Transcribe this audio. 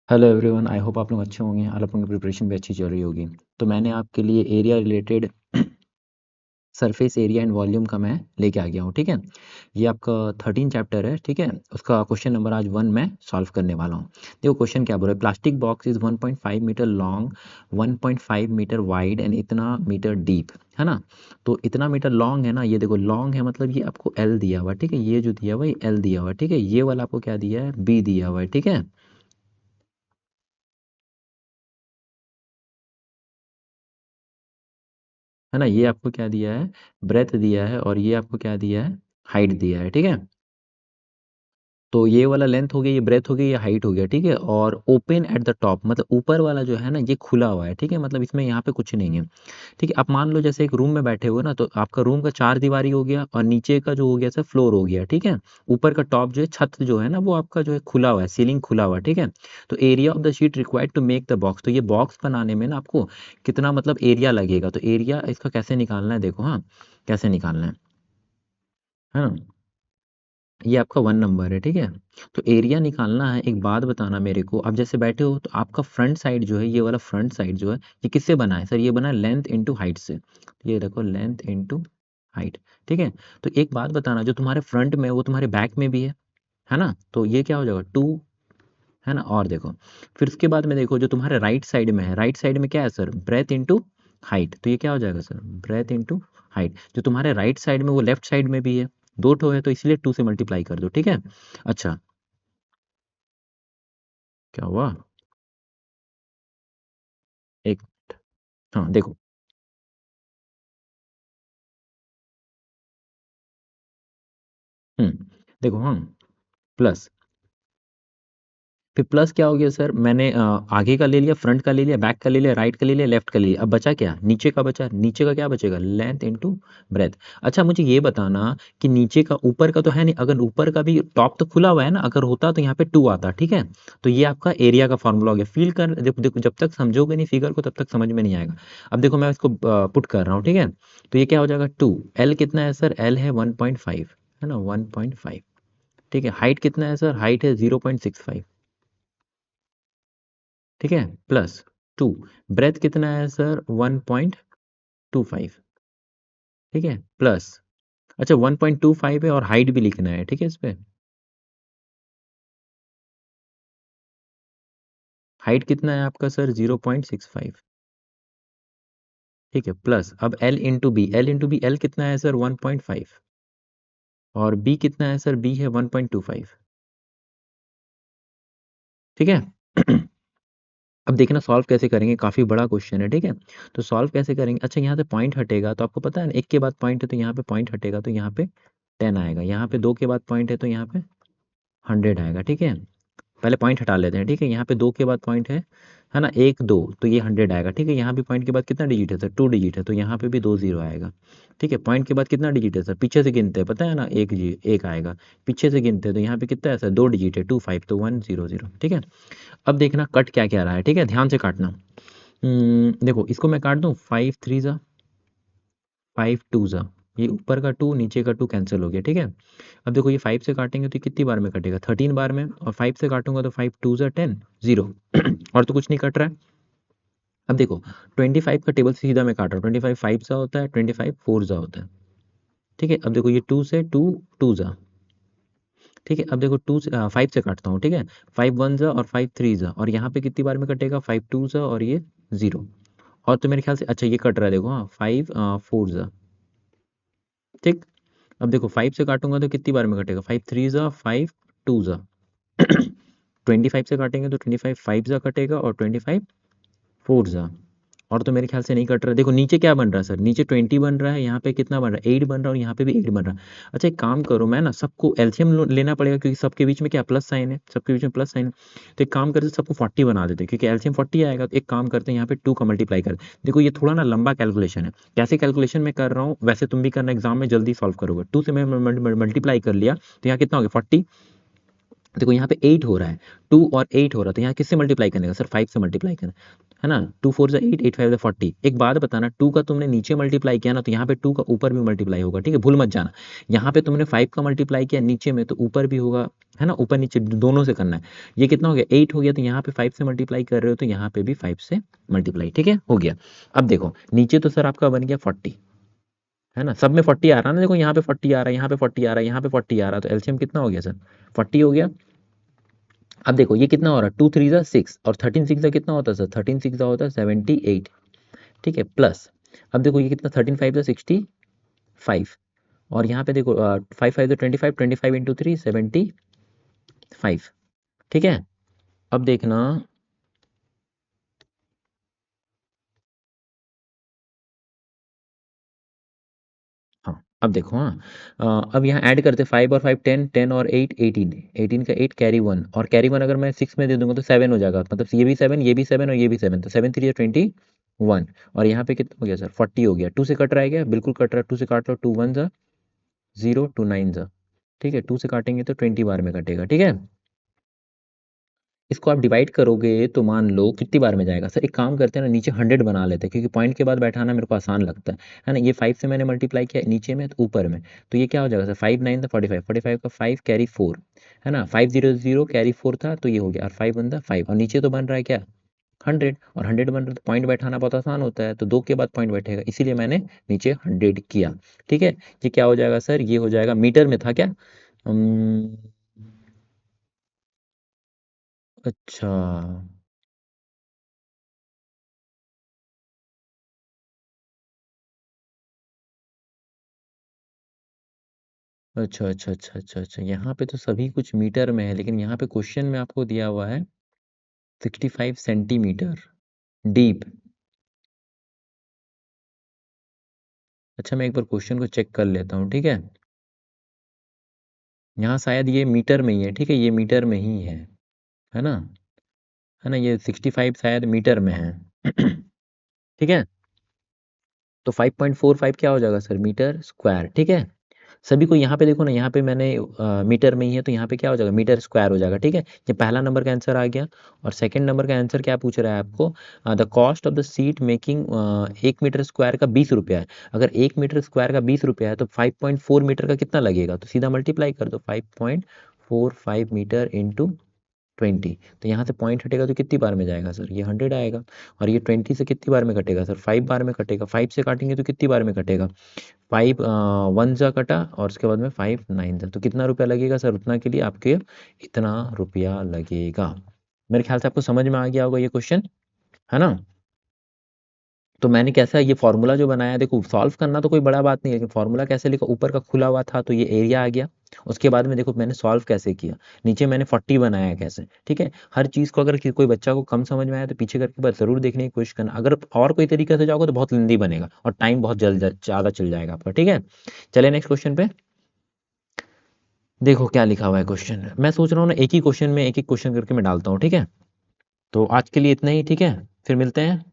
Hello everyone, I hope आप लोग अच्छे होंगे और आप लोगों की प्रिपरेशन भी अच्छी चल रही होगी। तो मैंने आपके लिए area related surface area and volume का मैं लेके आ गया हूँ, ठीक है। ये आपका 13 चैप्टर है, ठीक है। उसका क्वेश्चन नंबर आज 1 मैं सॉल्व करने वाला हूँ। देखो क्वेश्चन क्या बोल रहा है। Plastic box is 1.5 metre long, 1.5 metre wide and इतना मीटर डीप, है ना। तो इतना मीटर लॉन्ग है ना, ये देखो लॉन्ग है मतलब ये आपको एल दिया हुआ है, ठीक है। ये जो दिया हुआ है एल दिया हुआ है, ठीक है। ये वाला आपको क्या दिया है, बी दिया हुआ है, ठीक है। है ना, ये आपको क्या दिया है, ब्रेथ दिया है, और ये आपको क्या दिया है, हाइट दिया है, ठीक है। तो ये वाला लेंथ हो गया, ये ब्रेथ हो गया, ये हाइट हो गया, ठीक है। और ओपन एट द टॉप मतलब ऊपर वाला जो है ना, ये खुला हुआ है, ठीक है। मतलब इसमें यहाँ पे कुछ नहीं है, ठीक है। आप मान लो जैसे एक रूम में बैठे हुए ना, तो आपका रूम का चार दीवारी हो गया और नीचे का जो हो गया सर फ्लोर हो गया, ठीक है। ऊपर का टॉप जो है, छत जो है ना, वो आपका जो है खुला हुआ है, सीलिंग खुला हुआ है, ठीक है। तो area of the sheet required to make the box, तो ये बॉक्स बनाने में ना आपको कितना मतलब एरिया लगेगा, तो एरिया इसका कैसे निकालना है, देखो हाँ, कैसे निकालना है ना। ये आपका 1 नंबर है, ठीक है। तो एरिया निकालना है, एक बात बताना मेरे को, आप जैसे बैठे हो तो आपका फ्रंट साइड जो है, ये वाला फ्रंट साइड जो है, ये किससे बना है सर, ये बना है लेंथ इनटू हाइट से। तो ये देखो लेंथ इनटू हाइट, ठीक है। तो एक बात बताना, जो तुम्हारे फ्रंट में है, वो तुम्हारे बैक में भी है ना। तो ये क्या हो जाएगा 2, है ना। और देखो फिर उसके बाद में देखो, जो तुम्हारे राइट साइड में है, राइट साइड में क्या है सर, ब्रेथ इनटू हाइट। तो ये क्या हो जाएगा सर, ब्रेथ इनटू हाइट। जो तुम्हारे राइट साइड में, वो लेफ्ट साइड में भी है, दो ठो है, तो इसलिए 2 से मल्टीप्लाई कर दो, ठीक है। अच्छा, क्या हुआ, एक, हाँ देखो, देखो हाँ, प्लस, फिर प्लस क्या हो गया सर, मैंने आगे का ले लिया, फ्रंट का ले लिया, बैक का ले लिया, राइट का ले लिया, लेफ्ट का ले लिया। अब बचा क्या, नीचे का बचा, नीचे का क्या बचेगा, लेंथ इनटू ब्रेथ। अच्छा मुझे ये बताना कि नीचे का, ऊपर का तो है नहीं, अगर ऊपर का भी टॉप तो खुला हुआ है ना, अगर होता तो यहाँ पे 2 आता, ठीक है। तो ये आपका एरिया का फॉर्मूला हो गया। फील कर, देखो देखो, जब तक समझोगे नहीं फिगर को तब तक समझ में नहीं आएगा। अब देखो मैं इसको पुट कर रहा हूँ, ठीक है। तो ये क्या हो जाएगा 2, एल कितना है सर, एल है 1.5, है ना 1.5, ठीक है। हाइट कितना है सर, हाइट है 0.65, ठीक है, प्लस 2, ब्रेथ कितना है सर 1.25, ठीक है, प्लस, अच्छा 1.25 है और हाइट भी लिखना है, ठीक है। इस पे हाइट कितना है आपका सर 0.65, ठीक है, प्लस अब L into B, L into B, L कितना है सर 1.5, और बी कितना है सर, बी है 1.25, ठीक है। अब देखना सॉल्व कैसे करेंगे, काफ़ी बड़ा क्वेश्चन है, ठीक है। तो सॉल्व कैसे करेंगे, अच्छा यहाँ से पॉइंट हटेगा तो आपको पता है ना, एक के बाद पॉइंट है तो यहाँ पे पॉइंट हटेगा तो यहाँ पे 10 आएगा, यहाँ पे दो के बाद पॉइंट है तो यहाँ पे 100 आएगा, ठीक है। पहले पॉइंट हटा लेते हैं, ठीक है। यहाँ पे 2 के बाद पॉइंट है ना, 1 2, तो ये 100 आएगा, ठीक है। यहाँ भी पॉइंट के बाद कितना डिजिट है सर, 2 डिजिट है, तो यहाँ पे भी 2 ज़ीरो आएगा, ठीक है। पॉइंट के बाद कितना डिजिट है सर, पीछे से गिनते हैं, पता है ना, 1 जी 1 आएगा, पीछे से गिनते हैं तो यहाँ पे कितना है सर, 2 डिजिट है, 2 5, तो 1 0 0, ठीक है। अब देखना कट क्या क्या रहा है, ठीक है, ध्यान से काटना। देखो इसको मैं काट दूँ, 5 3 ज़ा, 5 2 ज़ा, ये ऊपर का 2 नीचे का 2 कैंसिल हो गया, ठीक है। अब देखो ये 5 से काटेंगे तो ये कितनी बार में कटेगा, 13 बार में, और 5 से काटूंगा तो 5 2 ज़ा 10 0, और तो कुछ नहीं कट रहा है। अब देखो 25 का टेबल सीधा मैं काट रहा हूँ, 25 5 ज़ा होता है, 25 4 ज़ा होता है, ठीक है। अब देखो ये 2 से 2 2 ज़ा, ठीक है। अब देखो 2 से 5 से काटता हूँ, ठीक है। 5 1 ज़ा और 5 3 ज़ा, और यहाँ पे कितनी बार में कटेगा, 5 2 ज़ा और ये 0, और तो मेरे ख्याल से अच्छा ये कट रहा है, देखो हाँ 5 4 ज़ा, ठीक। अब देखो 5 से काटूंगा तो कितनी बार में कटेगा, 5 3 ज़ा 5 2 ज़ा, 25 से काटेंगे तो 25 5 ज़ा कटेगा और 25 4 ज़ा, और तो मेरे ख्याल से नहीं कट रहा है। देखो नीचे क्या बन रहा है सर, नीचे 20 बन रहा है, यहाँ पे कितना बन रहा है 8 बन रहा है, और यहाँ पे भी 8 बन रहा है। अच्छा एक काम करो, मैं ना सबको एलसीएम लेना पड़ेगा क्योंकि सबके बीच में क्या प्लस साइन है, सबके बीच में प्लस साइन है। तो एक काम करते हैं, सबको 40 बना देते हैं क्योंकि एलसीएम 40 आएगा। तो एक काम करते हैं, यहाँ पे 2 का मल्टीप्लाई कर, देखो ये थोड़ा ना लंबा कैलकुलेशन है, कैसे कैलकुलेशन मैं कर रहा हूँ वैसे तुम भी करना, एग्जाम में जल्दी सॉल्व करोगे। 2 से मैं मल्टीप्लाई कर लिया तो यहाँ कितना हो गया 40, देखो यहाँ पे 8 हो रहा है, 2 और 8 हो रहा है, तो यहाँ किससे मल्टीप्लाई करने का सर? 5 से मल्टीप्लाई करना है ना। 2 4 जा 8, 8 5 जा 40। एक बात बताना, 2 का तुमने नीचे मल्टीप्लाई किया ना, तो यहाँ पे 2 का ऊपर भी मल्टीप्लाई होगा, ठीक है, भूल मत जाना। यहाँ पे तुमने 5 का मल्टीप्लाई किया नीचे में, तो ऊपर भी होगा, है ना, ऊपर नीचे दोनों से करना है। ये कितना हो गया? 8 हो गया, तो यहाँ पे 5 से मल्टीप्लाई कर रहे हो, तो यहाँ पे भी 5 से मल्टीप्लाई, ठीक है, हो गया। अब देखो नीचे तो सर आपका बन गया 40, है ना, सब में 40 आ रहा है ना, देखो यहाँ पे 40 आ रहा है, यहाँ पे 40 आ रहा है, यहाँ पे 40 आ रहा है, तो एलसीएम कितना हो गया सर? 40 हो गया। अब देखो ये कितना हो रहा है? 2 3 जा 6 और 13 6 जा कितना होता है सर? 13 6 जा होता है 78, ठीक है, प्लस अब देखो ये कितना? 13 5 जा 65 और यहाँ पे देखो 5 5 जा 25, 25 इंटू 3 75, ठीक है। अब देखना, हाँ अब देखो, हाँ अब यहाँ ऐड करते 5 और 5 10, 10 और 8 18, 18 का 8 कैरी 1 और कैरी 1 अगर मैं 6 में दे दूंगा तो 7 हो जाएगा, मतलब ये भी 7, ये भी 7 और ये भी 7, तो 7 3 21 और यहाँ पे कितना हो गया सर? 40 हो गया। 2 से कट रहा है क्या? बिल्कुल कट रहा है, 2 से काट लो, 2 1 जा 0, 2 9 जा, ठीक है, 2 से काटेंगे तो 20 बार में कटेगा, ठीक है। इसको आप डिवाइड करोगे तो मान लो कितनी बार में जाएगा सर? एक काम करते हैं ना, नीचे 100 बना लेते हैं, क्योंकि पॉइंट के बाद बैठाना मेरे को आसान लगता है ना। ये 5 से मैंने मल्टीप्लाई किया नीचे में तो ऊपर में, तो ये क्या हो जाएगा सर? 5 9 था 45, 45 का 5 कैरी 4, है ना, 5 0 0 कैरी 4 था, तो ये हो गया, और 5 बन था 5 और नीचे तो बन रहा है क्या? 100, और 100 बन रहा है तो पॉइंट बैठाना बहुत आसान होता है, तो 2 के बाद पॉइंट बैठेगा, इसीलिए मैंने नीचे 100 किया, ठीक है। ये क्या हो जाएगा सर? ये हो जाएगा, मीटर में था क्या? अम्म, अच्छा अच्छा अच्छा अच्छा अच्छा अच्छा, यहाँ पे तो सभी कुछ मीटर में है, लेकिन यहाँ पे क्वेश्चन में आपको दिया हुआ है 65 सेंटीमीटर डीप। अच्छा मैं एक बार क्वेश्चन को चेक कर लेता हूँ, ठीक है। यहाँ शायद ये मीटर में ही है, ठीक है, ये मीटर में ही है ना, है ना, ये 65 शायद मीटर में है ठीक है। तो 5.45 क्या हो जाएगा सर? मीटर स्क्वायर, ठीक है। सभी को यहाँ पे देखो ना, यहाँ पे मैंने मीटर में ही है, तो यहाँ पे क्या हो जाएगा? मीटर स्क्वायर हो जाएगा, ठीक है। ये पहला नंबर का आंसर आ गया। और सेकंड नंबर का आंसर क्या पूछ रहा है आपको? The cost of the sheet making 1 metre square का 20 रुपया है। अगर 1 मीटर स्क्वायर का 20 रुपया है तो 5.4 मीटर का कितना लगेगा? तो सीधा मल्टीप्लाई कर दो, 5.45 मीटर इंटू 20, तो यहाँ से पॉइंट हटेगा तो कितनी बार में जाएगा सर? ये 100 आएगा। और ये 20 से कितनी बार में कटेगा सर? 5 बार में कटेगा। 5 से काटेंगे तो कितनी बार में कटेगा? 5 1 जा कटा और उसके बाद में 5 9 जा, तो कितना रुपया लगेगा सर? उतना के लिए आपके इतना रुपया लगेगा। मेरे ख्याल से आपको समझ में आ गया होगा ये क्वेश्चन, है ना। तो मैंने कैसा ये फार्मूला जो बनाया, देखो सॉल्व करना तो कोई बड़ा बात नहीं है, लेकिन फार्मूला कैसे लिखा? ऊपर का खुला हुआ था तो ये एरिया आ गया। उसके बाद में देखो मैंने सॉल्व कैसे किया, नीचे मैंने 40 बनाया कैसे, ठीक है। हर चीज़ को अगर कोई बच्चा को कम समझ में आया तो पीछे करके बस ज़रूर देखने की कोशिश करना। अगर और कोई तरीके से जाओगे तो बहुत लेंदी बनेगा और टाइम बहुत जल्द ज़्यादा चल जाएगा आपका, ठीक है। चले नेक्स्ट क्वेश्चन पे। देखो क्या लिखा हुआ है क्वेश्चन, मैं सोच रहा हूँ ना एक ही क्वेश्चन में एक एक क्वेश्चन करके मैं डालता हूँ, ठीक है। तो आज के लिए इतना ही, ठीक है, फिर मिलते हैं।